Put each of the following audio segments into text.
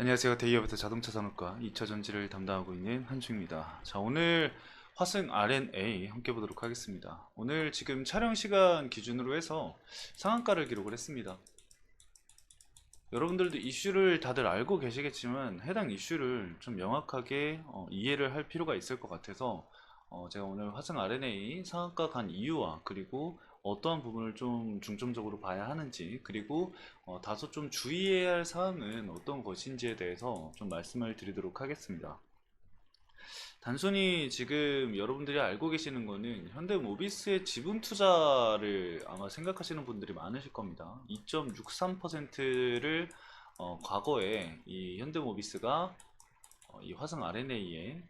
안녕하세요. 대기업에서 자동차 산업과 2차 전지를 담당하고 있는 한주입니다. 자, 오늘 화승 R&A 함께 보도록 하겠습니다. 오늘 지금 촬영 시간 기준으로 해서 상한가를 기록을 했습니다. 여러분들도 이슈를 다들 알고 계시겠지만 해당 이슈를 좀 명확하게 이해를 할 필요가 있을 것 같아서 제가 오늘 화승 R&A 상한가 간 이유와 그리고 어떠한 부분을 좀 중점적으로 봐야 하는지 그리고 다소 좀 주의해야 할 사항은 어떤 것인지에 대해서 좀 말씀을 드리도록 하겠습니다. 단순히 지금 여러분들이 알고 계시는 거는 현대모비스의 지분 투자를 아마 생각하시는 분들이 많으실 겁니다. 2.63%를 과거에 이 현대모비스가 이 화성 R&A에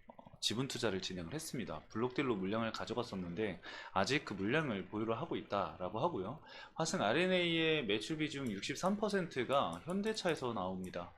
지분 투자를 진행을 했습니다. 블록딜로 물량을 가져갔었는데 아직 그 물량을 보유를 하고 있다라고 하고요. 화성 R&A의 매출 비중 63%가 현대차에서 나옵니다.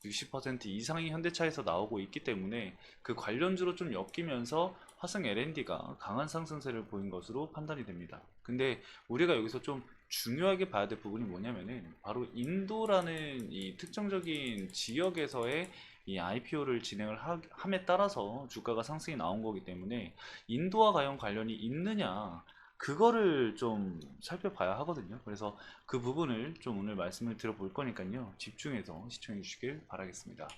60% 이상이 현대차에서 나오고 있기 때문에 그 관련주로 좀 엮이면서 화성 L&D가 강한 상승세를 보인 것으로 판단이 됩니다. 근데 우리가 여기서 좀 중요하게 봐야 될 부분이 뭐냐면은 바로 인도라는 이 특정적인 지역에서의 이 IPO를 진행을 함에 따라서 주가가 상승이 나온 거기 때문에 인도와 과연 관련이 있느냐 그거를 좀 살펴봐야 하거든요. 그래서 그 부분을 좀 오늘 말씀을 드려볼 거니까요. 집중해서 시청해 주시길 바라겠습니다.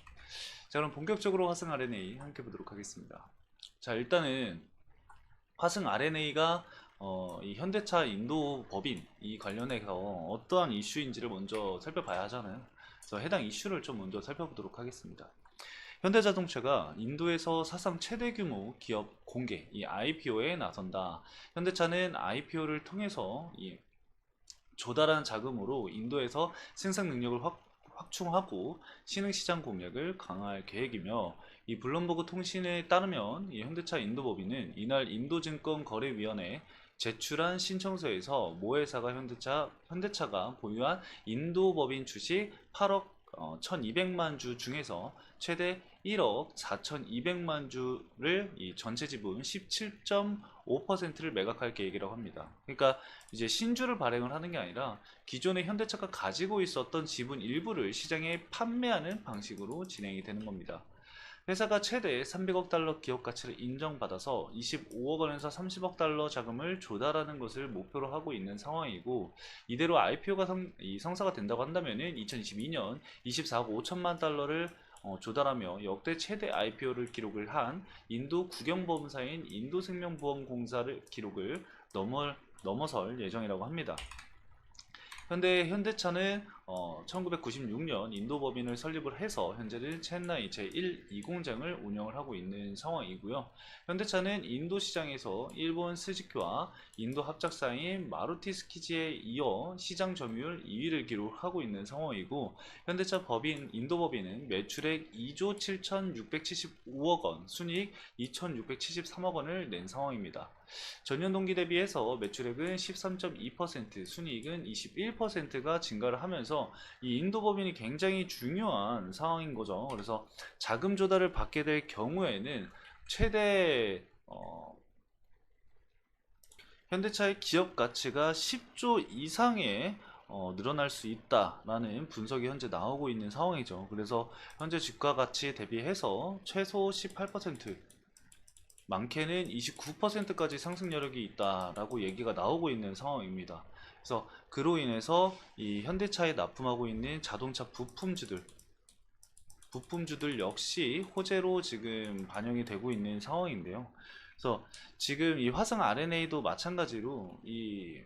자, 그럼 본격적으로 화승 R&A 함께 보도록 하겠습니다. 자, 일단은 화승 R&A가 이 현대차 인도 법인 이 관련해서 어떠한 이슈인지를 먼저 살펴봐야 하잖아요. 그래서 해당 이슈를 좀 먼저 살펴보도록 하겠습니다. 현대자동차가 인도에서 사상 최대 규모 기업 공개, 이 IPO에 나선다. 현대차는 IPO를 통해서 이 조달한 자금으로 인도에서 생산 능력을 확충하고 신흥시장 공략을 강화할 계획이며, 이 블룸버그 통신에 따르면 이 현대차 인도법인은 이날 인도증권거래위원회에 제출한 신청서에서 모 회사가 현대차가 보유한 인도법인 주식 8억 1200만 주 중에서 최대 1억 4200만 주를 이 전체 지분 17.5%를 매각할 계획이라고 합니다. 그러니까 이제 신주를 발행을 하는 게 아니라 기존의 현대차가 가지고 있었던 지분 일부를 시장에 판매하는 방식으로 진행이 되는 겁니다. 회사가 최대 300억 달러 기업 가치를 인정받아서 25억 원에서 30억 달러 자금을 조달하는 것을 목표로 하고 있는 상황이고, 이대로 IPO가 성사가 된다고 한다면 2022년 24억 5천만 달러를 조달하며 역대 최대 IPO를 기록을 한 인도 국영보험사인 인도생명보험공사를 기록을 넘어설 예정이라고 합니다. 현대차는 1996년 인도법인을 설립을 해서 현재는 첸나이 제1, 2공장을 운영을 하고 있는 상황이고요. 현대차는 인도 시장에서 일본 스즈키와 인도 합작사인 마루티 스키지에 이어 시장 점유율 2위를 기록하고 있는 상황이고, 현대차 인도법인은 매출액 2조 7,675억 원, 순이익 2,673억 원을 낸 상황입니다. 전년 동기 대비해서 매출액은 13.2%, 순이익은 21%가 증가를 하면서 이 인도 법인이 굉장히 중요한 상황인 거죠. 그래서 자금 조달을 받게 될 경우에는 최대 현대차의 기업 가치가 10조 이상의 늘어날 수 있다라는 분석이 현재 나오고 있는 상황이죠. 그래서 현재 주가 가치 대비해서 최소 18%, 많게는 29%까지 상승 여력이 있다라고 얘기가 나오고 있는 상황입니다. 그래서 그로 인해서 이 현대차에 납품하고 있는 자동차 부품주들 역시 호재로 지금 반영이 되고 있는 상황인데요. 그래서 지금 이 화성 R&A도 마찬가지로 이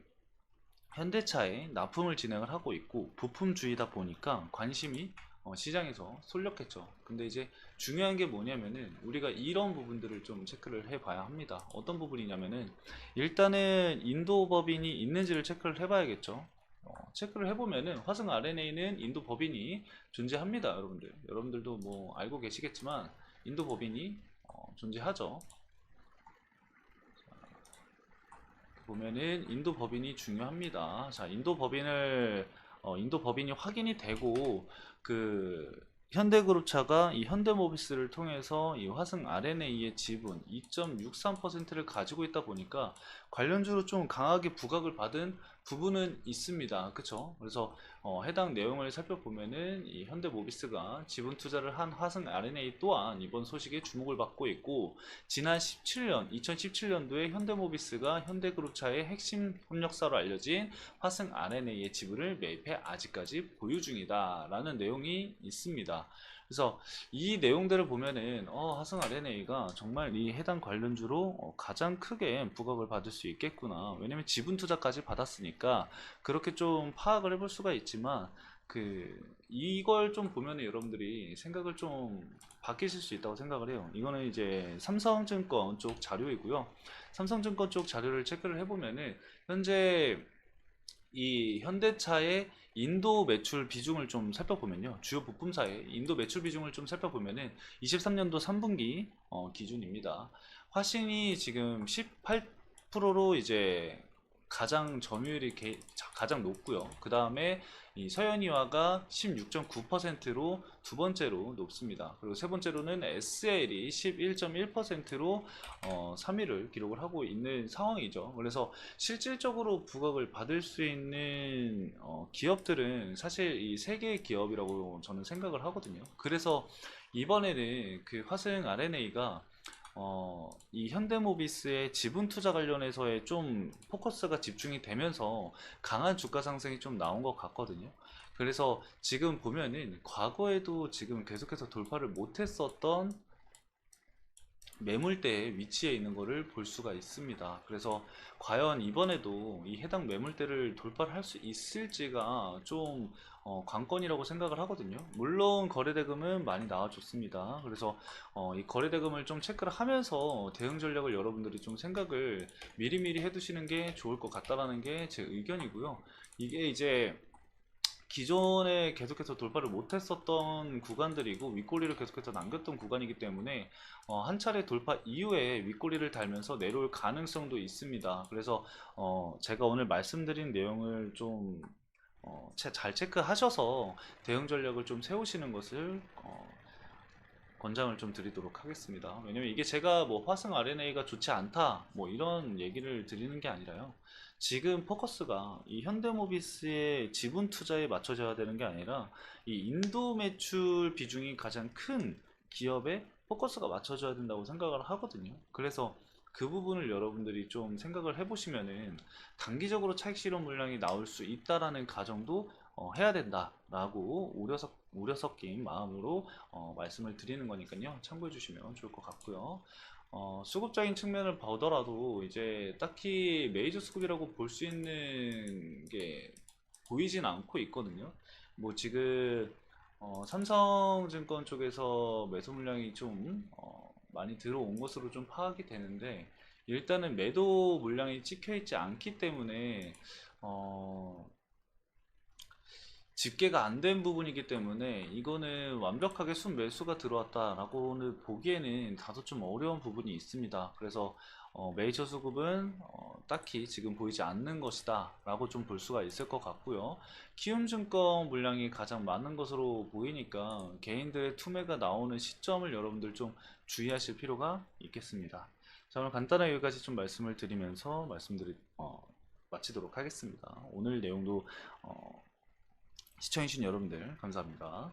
현대차에 납품을 진행을 하고 있고 부품주의다 보니까 관심이 시장에서 쏠렸겠죠. 근데 이제 중요한 게 뭐냐면은 우리가 이런 부분들을 좀 체크를 해봐야 합니다. 어떤 부분이냐면은 일단은 인도 법인이 있는지를 체크를 해봐야겠죠. 체크를 해보면은 화성 R&A는 인도 법인이 존재합니다. 여러분들도 뭐 알고 계시겠지만 인도 법인이 존재하죠. 보면은 인도 법인이 중요합니다. 자, 인도 법인이 확인이 되고 그 현대그룹차가 이 현대모비스를 통해서 이 화승 R&A의 지분 2.63%를 가지고 있다 보니까 관련주로 좀 강하게 부각을 받은 부분은 있습니다. 그쵸? 그래서 해당 내용을 살펴보면은 이 현대모비스가 지분 투자를 한 화승 R&A 또한 이번 소식에 주목을 받고 있고, 지난 2017년도에 현대모비스가 현대그룹차의 핵심 협력사로 알려진 화승 R&A의 지분을 매입해 아직까지 보유 중이다라는 내용이 있습니다. 그래서 이 내용들을 보면은 화승 R&A가 정말 이 해당 관련주로 가장 크게 부각을 받을 수 있겠구나. 왜냐면 지분 투자까지 받았으니까 그렇게 좀 파악을 해볼 수가 있지만, 이걸 좀 보면은 여러분들이 생각을 좀 바뀌실 수 있다고 생각을 해요. 이거는 이제 삼성증권 쪽 자료이고요. 삼성증권 쪽 자료를 체크를 해보면은 현재 이 현대차의 인도 매출 비중을 좀 살펴보면요. 주요 부품사의 인도 매출 비중을 좀 살펴보면은 23년도 3분기 기준입니다. 화신이 지금 18%로 이제 가장 점유율이 가장 높고요. 그 다음에 이 서현이와가 16.9%로 두 번째로 높습니다. 그리고 세 번째로는 SL이 11.1%로 3위를 기록을 하고 있는 상황이죠. 그래서 실질적으로 부각을 받을 수 있는 기업들은 사실 이 세 개의 기업이라고 저는 생각을 하거든요. 그래서 이번에는 그 화승 R&A가 이 현대모비스의 지분 투자 관련해서의 좀 포커스가 집중이 되면서 강한 주가 상승이 좀 나온 것 같거든요. 그래서 지금 보면은 과거에도 지금 계속해서 돌파를 못했었던 매물대에 위치해 있는 것을 볼 수가 있습니다. 그래서 과연 이번에도 이 해당 매물대를 돌파를 할 수 있을지가 좀 관건이라고 생각을 하거든요. 물론 거래대금은 많이 나와줬습니다. 그래서 이 거래대금을 좀 체크를 하면서 대응 전략을 여러분들이 좀 생각을 미리미리 해두시는 게 좋을 것 같다라는 게 제 의견이고요. 이게 이제 기존에 계속해서 돌파를 못했었던 구간들이고 윗꼬리를 계속해서 남겼던 구간이기 때문에 한 차례 돌파 이후에 윗꼬리를 달면서 내려올 가능성도 있습니다. 그래서 제가 오늘 말씀드린 내용을 좀 잘 체크하셔서 대응 전략을 좀 세우시는 것을 권장을 좀 드리도록 하겠습니다. 왜냐면 이게 제가 뭐 화승 R&A가 좋지 않다 뭐 이런 얘기를 드리는 게 아니라요. 지금 포커스가 이 현대모비스의 지분 투자에 맞춰져야 되는 게 아니라 이 인도 매출 비중이 가장 큰 기업에 포커스가 맞춰져야 된다고 생각을 하거든요. 그래서 그 부분을 여러분들이 좀 생각을 해보시면은 단기적으로 차익 실현 물량이 나올 수 있다라는 가정도 해야 된다라고 우려 섞인 마음으로 말씀을 드리는 거니까요. 참고해 주시면 좋을 것 같고요. 수급적인 측면을 보더라도 이제 딱히 메이저 수급이라고 볼 수 있는 게 보이진 않고 있거든요. 뭐 지금 삼성증권 쪽에서 매수 물량이 좀 많이 들어온 것으로 좀 파악이 되는데, 일단은 매도 물량이 찍혀 있지 않기 때문에 어, 집계가 안 된 부분이기 때문에 이거는 완벽하게 순매수가 들어왔다라고는 보기에는 다소 좀 어려운 부분이 있습니다. 그래서 메이저 수급은 딱히 지금 보이지 않는 것이다 라고 좀 볼 수가 있을 것 같고요. 키움증권 물량이 가장 많은 것으로 보이니까 개인들의 투매가 나오는 시점을 여러분들 좀 주의하실 필요가 있겠습니다. 자, 오늘 간단하게 여기까지 좀 말씀을 드리면서 마치도록 하겠습니다. 오늘 내용도 시청해주신 여러분들 감사합니다.